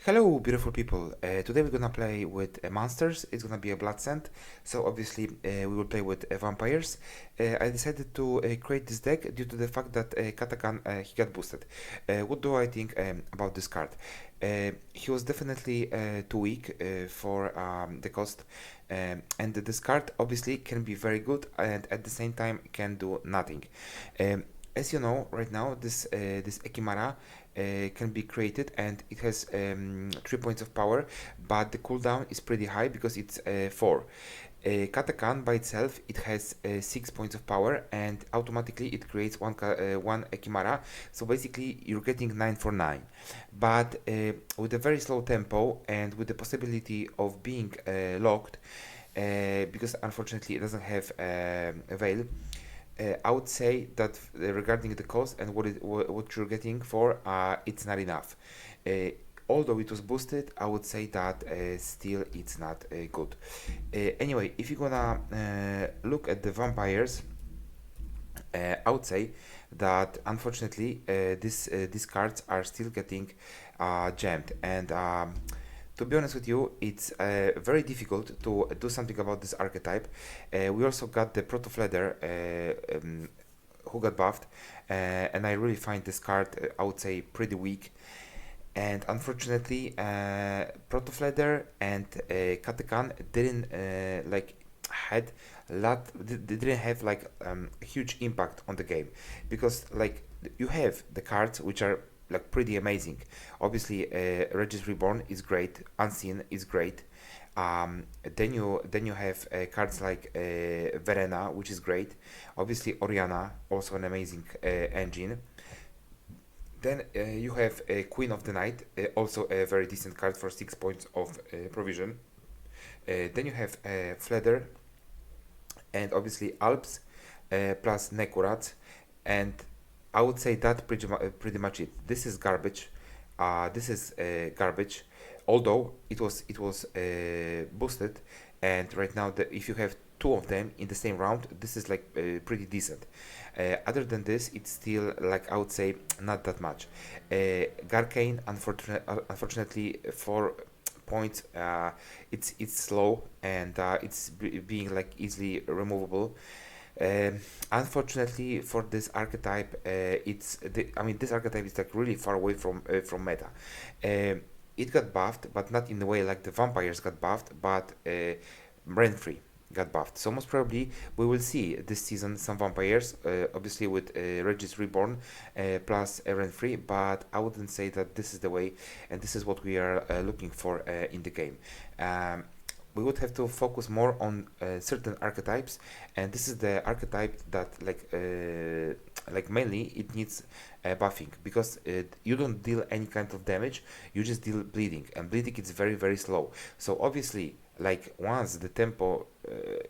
Hello, beautiful people. Today we're gonna play with monsters. It's gonna be a BScent. So obviously we will play with vampires. I decided to create this deck due to the fact that Katakan he got boosted. What do I think about this card? He was definitely too weak for the cost, and this card obviously can be very good and at the same time can do nothing. As you know, right now this Ekimara can be created and it has 3 points of power, but the cooldown is pretty high because it's 4. Katakan by itself it has 6 points of power and automatically it creates one Ekimara, so basically you're getting 9 for 9. But with a very slow tempo and with the possibility of being locked, because unfortunately it doesn't have a veil. I would say that regarding the cost and what you're getting for, it's not enough. Uh, Although it was boosted, I would say that still it's not good. Anyway, if you're gonna look at the vampires, I would say that unfortunately these cards are still getting jammed, and to be honest with you, it's very difficult to do something about this archetype. We also got the Protofleder who got buffed, and I really find this card, I would say, pretty weak. And unfortunately, Protofleder and Katakan didn't had they didn't have like a huge impact on the game, because like you have the cards which are like pretty amazing. Obviously, Regis Reborn is great. Unseen is great. Then you have cards like Verena, which is great. Obviously, Oriana, also an amazing engine. Then you have Queen of the Night, also a very decent card for 6 points of provision. Then you have Fleder, and obviously Alps, plus Nekurat, and I would say that pretty much it. This is garbage. This is garbage. Although it was boosted, and right now if you have two of them in the same round, this is like pretty decent. Other than this, it's still like I would say not that much. Garcane, unfortunately, 4 points. It's slow and it's being like easily removable. Unfortunately for this archetype, I mean this archetype is like really far away from meta. It got buffed, but not in the way like the vampires got buffed, but Renfrey got buffed. So most probably we will see this season some vampires, obviously with Regis Reborn plus Renfrey, but I wouldn't say that this is the way, and this is what we are looking for in the game. We would have to focus more on certain archetypes, and this is the archetype that like mainly it needs buffing, because you don't deal any kind of damage, you just deal bleeding, and bleeding is very slow. So obviously like once the tempo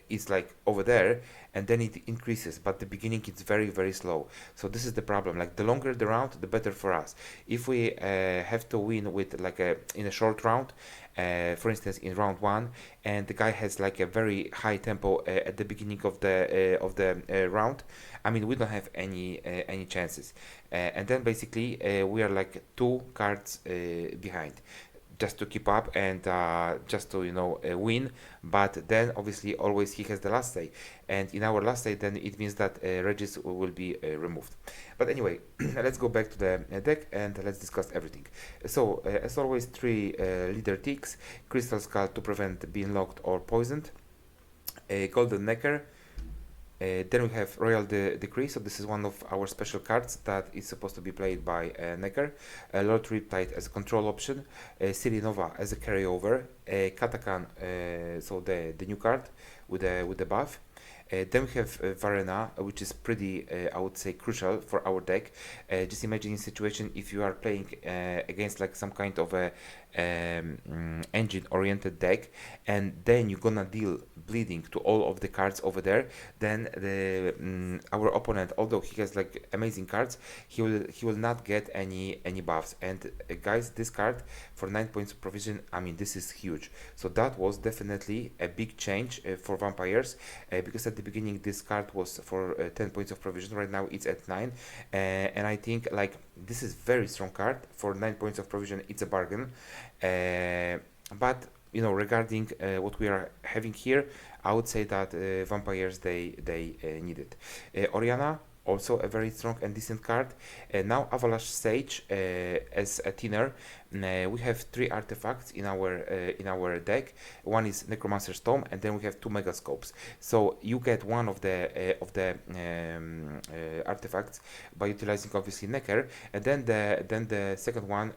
is like over there, and then it increases, but the beginning it's very slow. So this is the problem, like the longer the round the better for us. If we have to win with like in a short round, for instance in round 1, and the guy has like a very high tempo at the beginning of the round, I mean we don't have any chances, and then basically we are like 2 cards behind, just to keep up and just to win. But then obviously always he has the last say, and in our last say then it means that Regis will be removed. But anyway, let's go back to the deck and let's discuss everything. So as always, 3 leader ticks, Crystal Skull to prevent being locked or poisoned, a Golden Nekker. Then we have Royal Decree, so this is one of our special cards that is supposed to be played by Nekker. Lord Riptide as a control option, Sirinova as a carryover, Katakan, so the new card with the buff. Then we have Varena, which is pretty, I would say, crucial for our deck. Just imagine a situation if you are playing against like some kind of a engine-oriented deck, and then you're gonna deal bleeding to all of the cards over there. Then our opponent, although he has like amazing cards, he will not get any buffs. And guys, this card for 9 points of provision, I mean this is huge. So that was definitely a big change for vampires, because at the beginning this card was for 10 points of provision. Right now it's at 9, and I think like this is very strong card. For 9 points of provision, it's a bargain. But you know, regarding what we are having here, I would say that vampires they need it. Oriana, also a very strong and decent card. Now Avalanche Sage as a thinner. We have 3 artifacts in our deck. One is Necromancer's Tome, and then we have 2 Megascopes. So you get one of the artifacts by utilizing obviously Nekker, and then the second one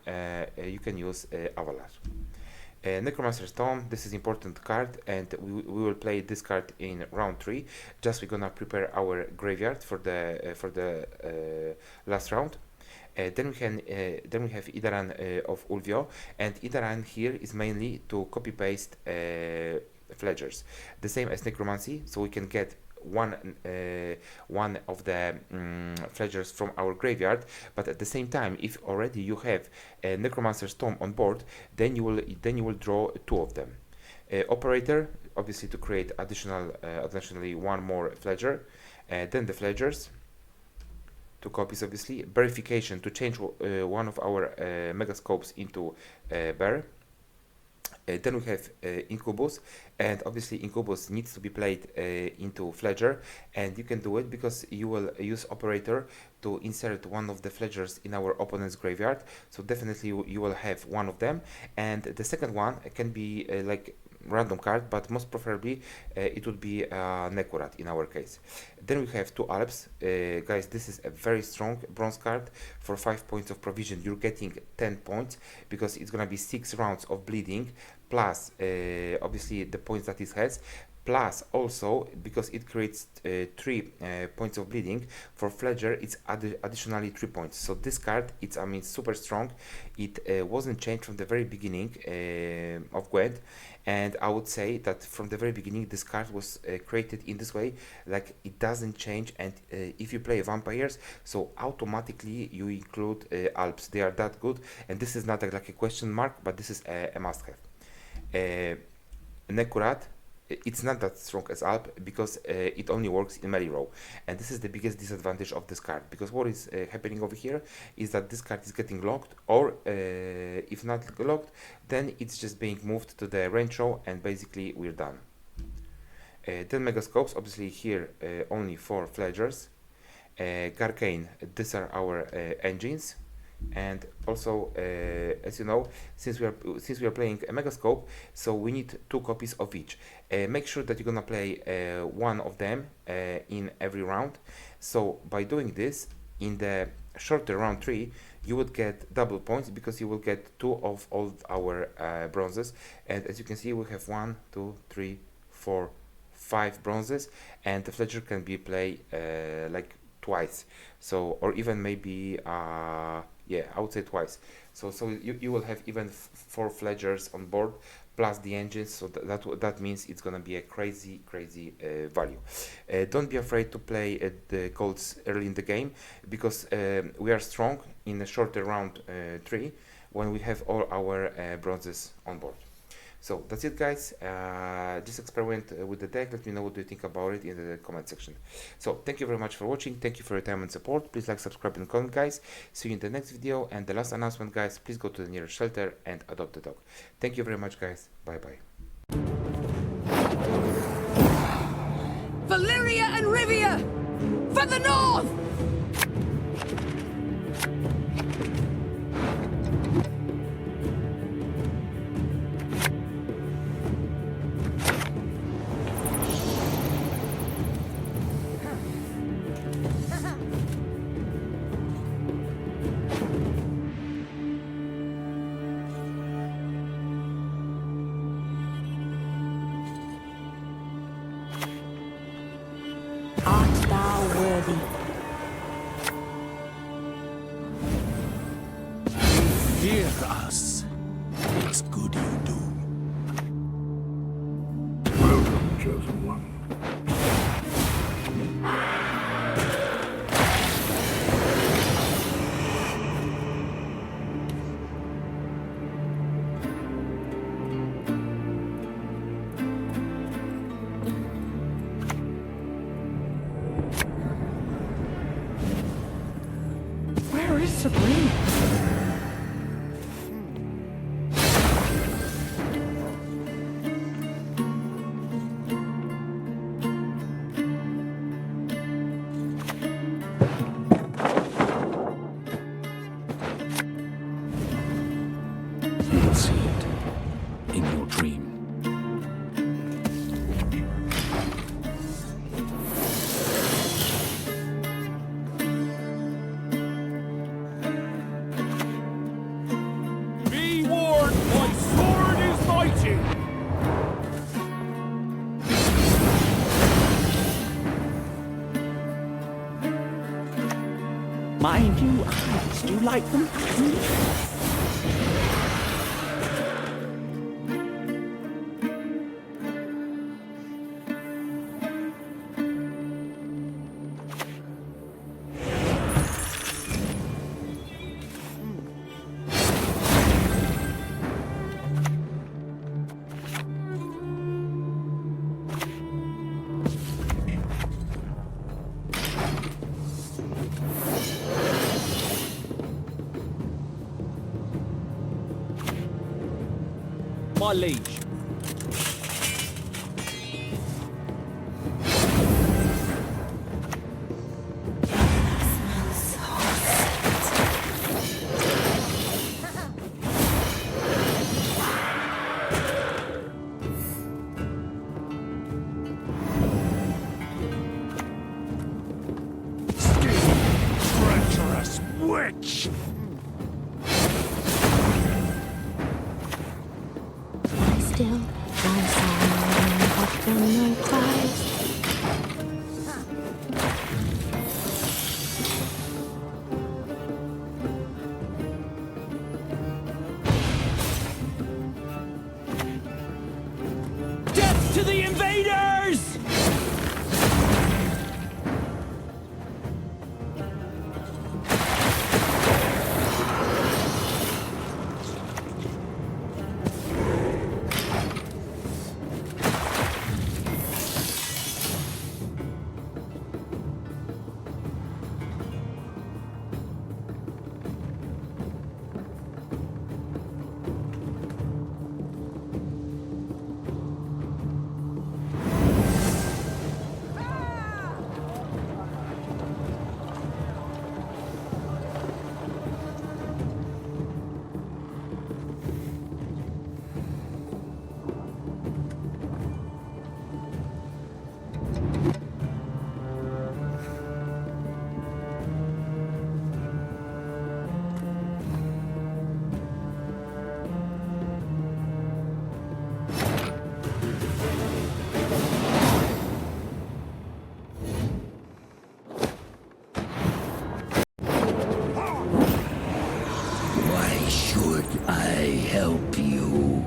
you can use Avalanche. Necromancer's Tome, this is important card, and we will play this card in round 3. Just we're gonna prepare our graveyard for the last round. Then we have Idaran of Ulvio, and Idaran here is mainly to copy paste Fledgers, the same as Necromancy, so we can get one of the Fledgers from our graveyard. But at the same time, if already you have a Necromancer's Tome on board, then you will draw 2 of them. Operator, obviously to create additionally 1 more Fledger, then the Fledgers, 2 copies obviously. Verification to change one of our Megascopes into Bear. Then we have Incubus, and obviously Incubus needs to be played into Fledger, and you can do it because you will use Operator to insert one of the Fledgers in our opponent's graveyard, so definitely you will have one of them. And the second one can be like random card, but most preferably it would be Nekurat in our case. Then we have 2 Alps. Guys, this is a very strong bronze card. For 5 points of provision, you're getting 10 points because it's gonna be 6 rounds of bleeding, plus obviously the points that it has, plus also because it creates 3 points of bleeding. For Fledger, it's additionally 3 points. So this card, it's super strong. It wasn't changed from the very beginning of Gwent, and I would say that from the very beginning this card was created in this way, like it doesn't change. And if you play vampires, so automatically you include Alps. They are that good, and this is not like a question mark, but this is a must-have. Nekurat, it's not that strong as Alp because it only works in melee row, and this is the biggest disadvantage of this card, because what is happening over here is that this card is getting locked, or if not locked, then it's just being moved to the range row, and basically we're done. Then Megascopes, obviously here only 4 Fledgers. Garcane, these are our engines. And also, as you know, since we are playing a Megascope, so we need 2 copies of each. Make sure that you're gonna play 1 of them in every round. So by doing this, in the shorter round 3, you would get double points because you will get 2 of all our bronzes. And as you can see, we have 1, 2, 3, 4, 5 bronzes, and the Fledger can be played like twice. So, or even maybe yeah, I would say twice. So you will have even 4 Fledgers on board plus the engines. So that means it's gonna be a crazy value. Don't be afraid to play the golds early in the game, because we are strong in the shorter round 3 when we have all our bronzes on board. So that's it, guys. Just experiment with the deck. Let me know what you think about it in the comment section. So thank you very much for watching. Thank you for your time and support. Please like, subscribe, and comment, guys. See you in the next video. And the last announcement, guys, please go to the nearest shelter and adopt a dog. Thank you very much, guys. Bye bye. Valyria and Rivia! For the north! Art thou worthy? Hear us. It's good you do. Welcome, chosen one. disagreement. You will see it in your dream. Be warned, my sword is mighty! Mind you, eyes, do you like them? My liege. Treacherous witch! Still, I saw but then no cries. Death to the invaders! Why should I help you?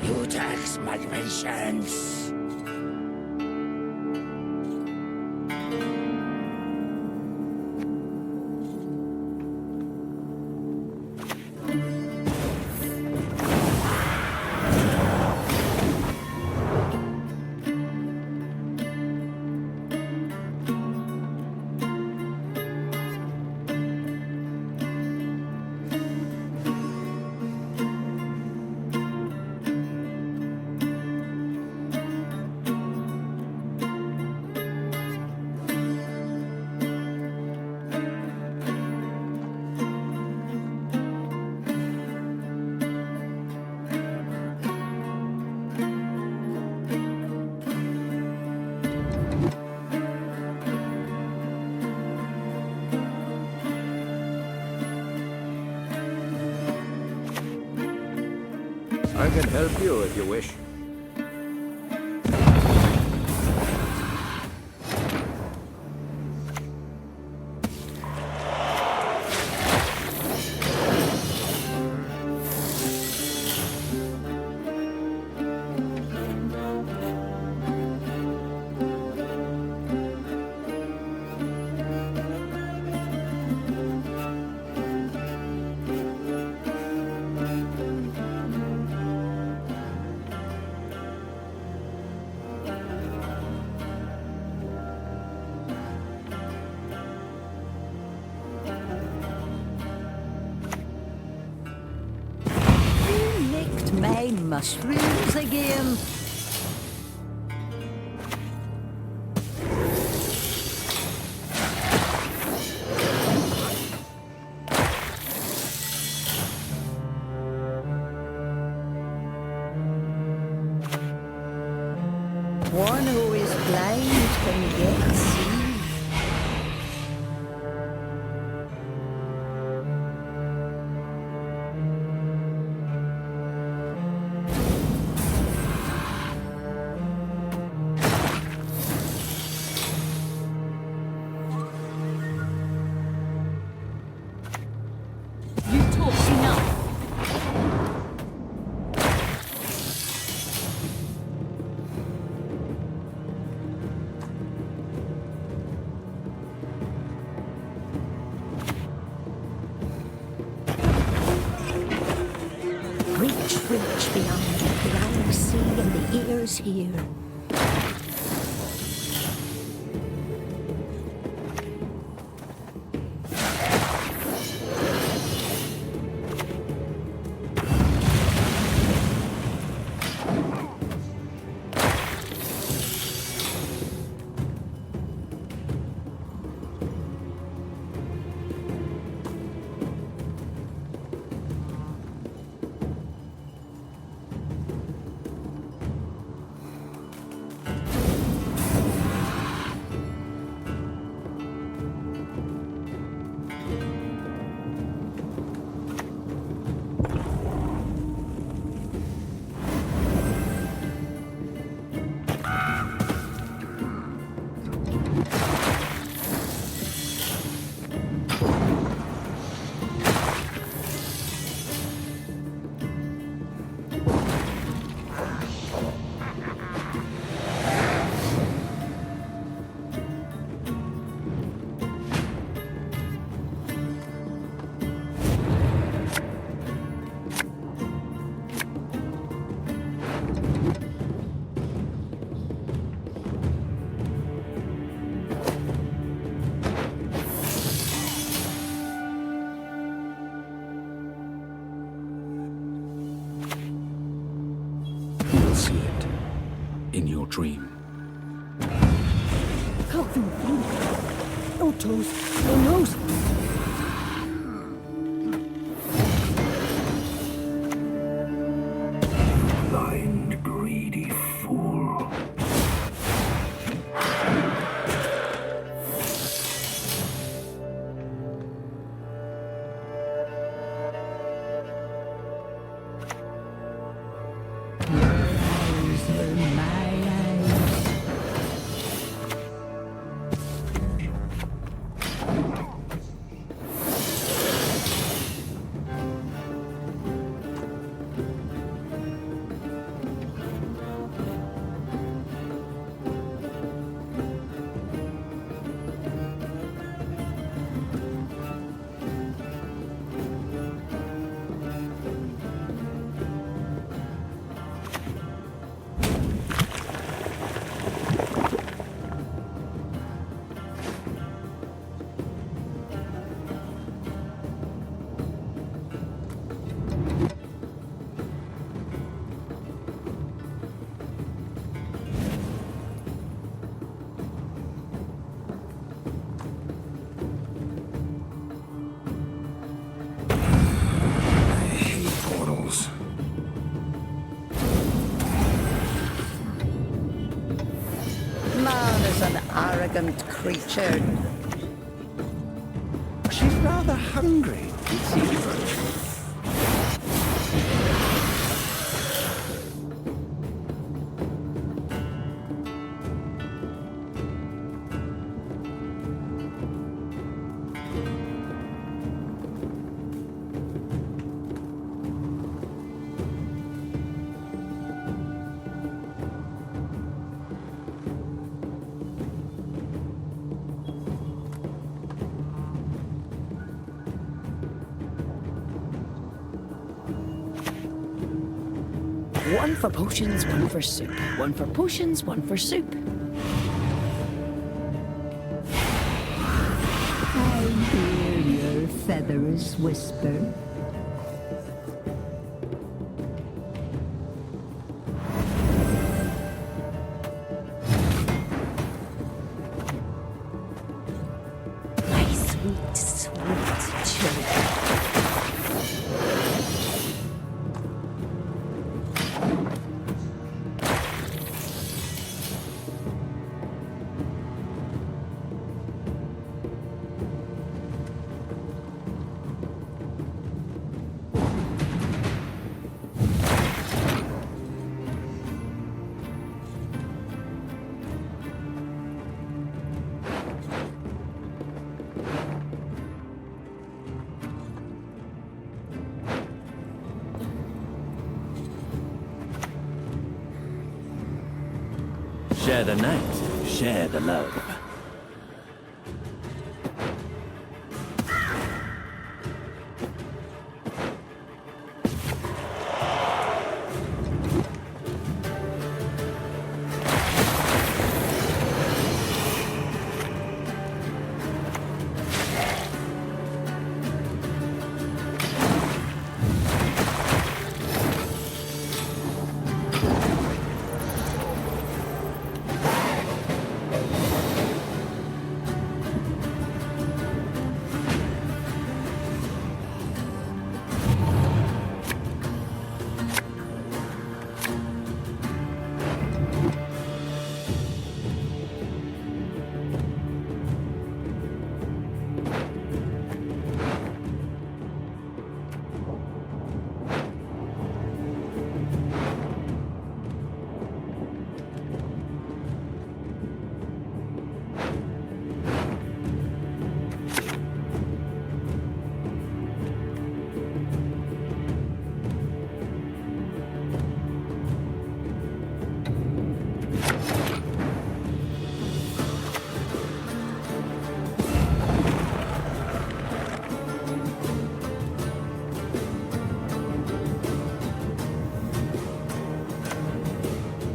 You tax my patience. I can help you if you wish. mushrooms again. One who is blind can yet see. You talked enough. Reach beyond the eyes see and the ears hear. You will see it in your dream. Can't feel blue. No toes, no nose. Blind, greedy fool. Eyes were my eyes. Portals. Man is an arrogant creature. She's rather hungry, it seems. One for potions, one for soup. One for potions, one for soup. I hear your feathers whisper. Share the night, share the love.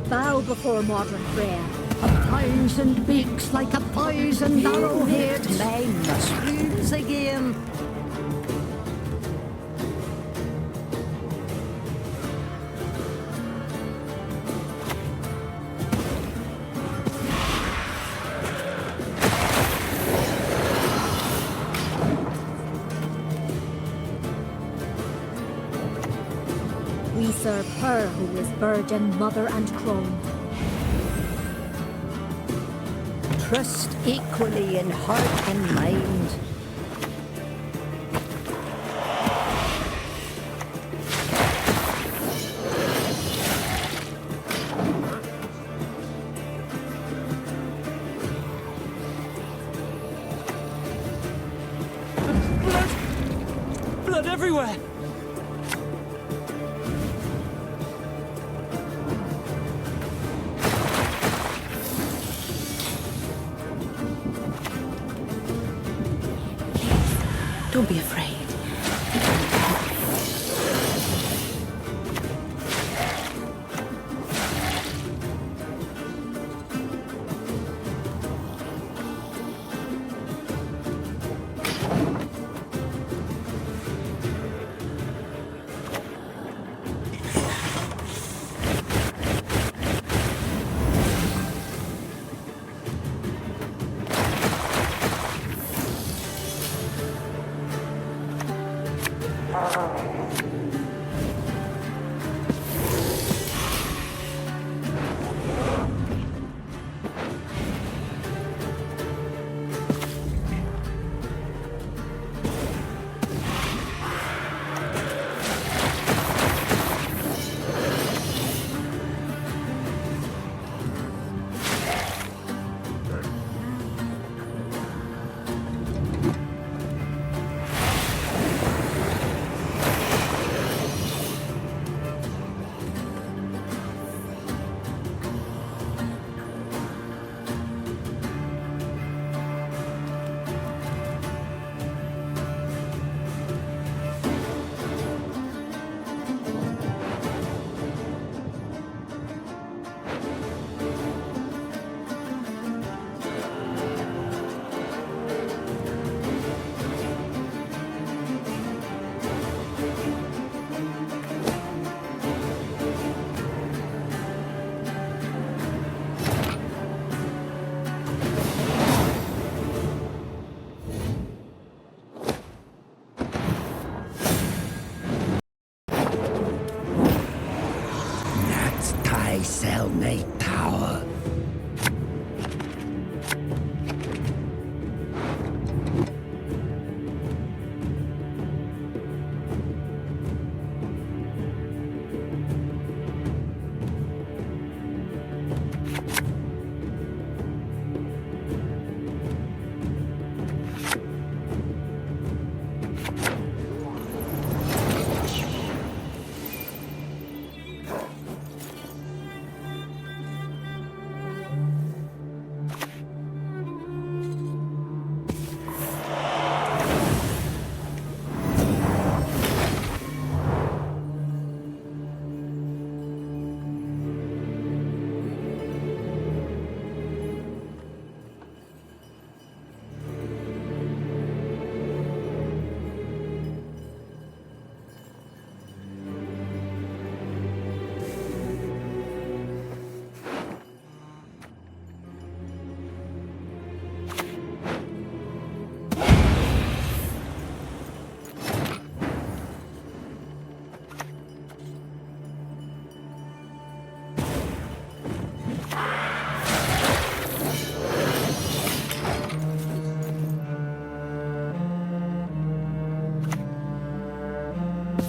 Bow before modern prayer. A thousand beaks like a poisoned arrowhead. Mine screams again. We serve her who is virgin, mother and crone. Trust equally in heart and mind. Blood everywhere! Don't be afraid.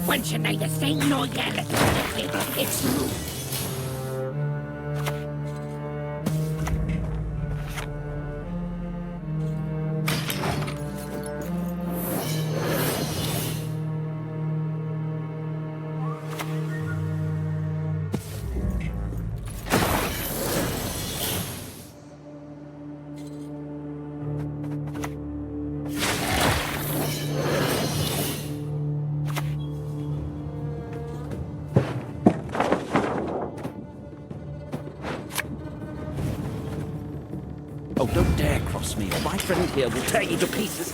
When should neither sing nor yell at the table? It's rude. Oh, don't dare cross me, or my friend here will tear you to pieces.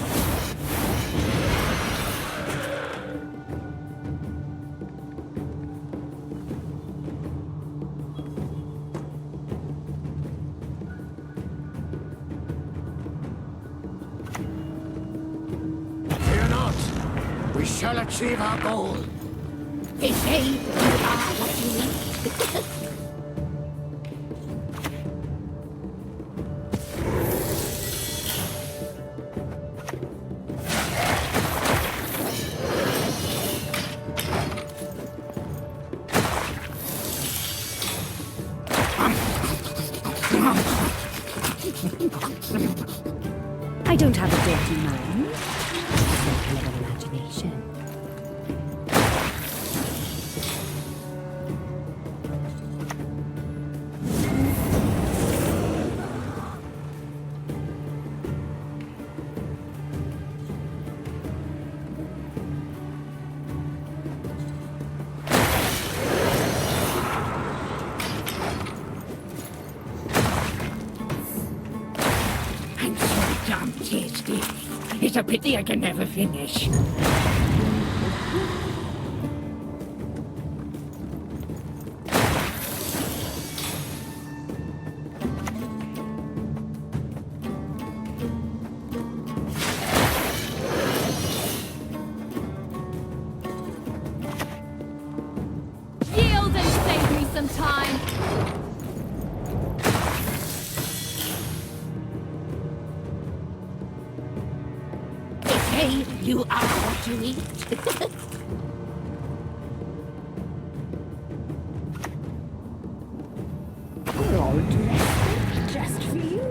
Fear not. We shall achieve our goal. They say you are what you eat. I don't have a dirty mind. Just a clever imagination. I'm so damn tasty. It's a pity I can never finish. Yield and save me some time. They say you are what you eat. We're all dressed just for you.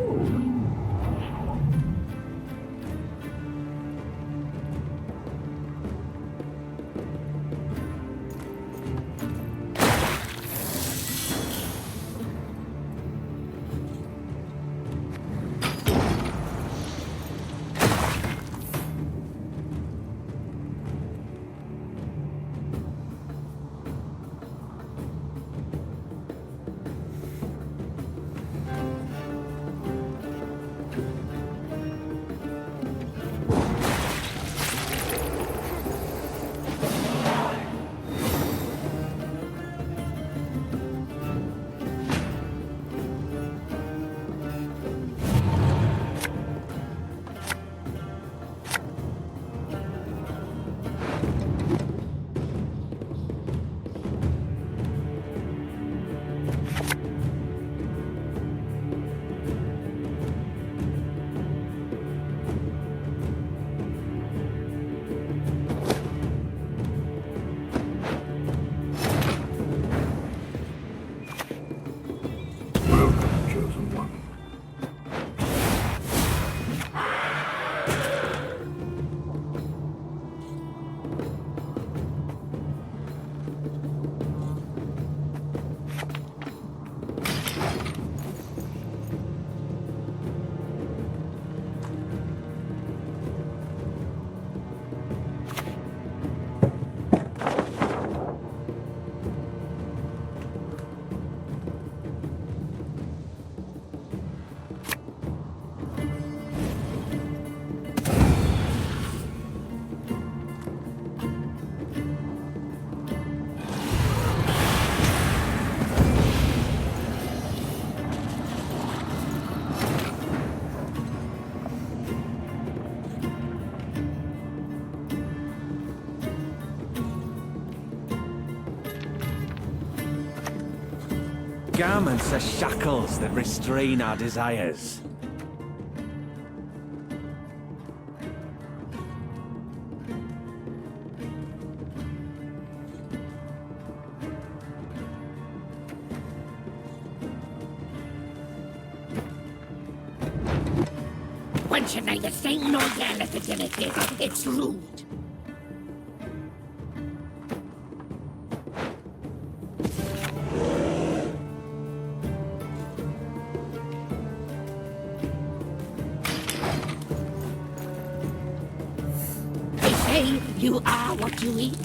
Garments are shackles that restrain our desires. Man should neither sing nor yell at the dinner table. It's rude. They say you are what you eat.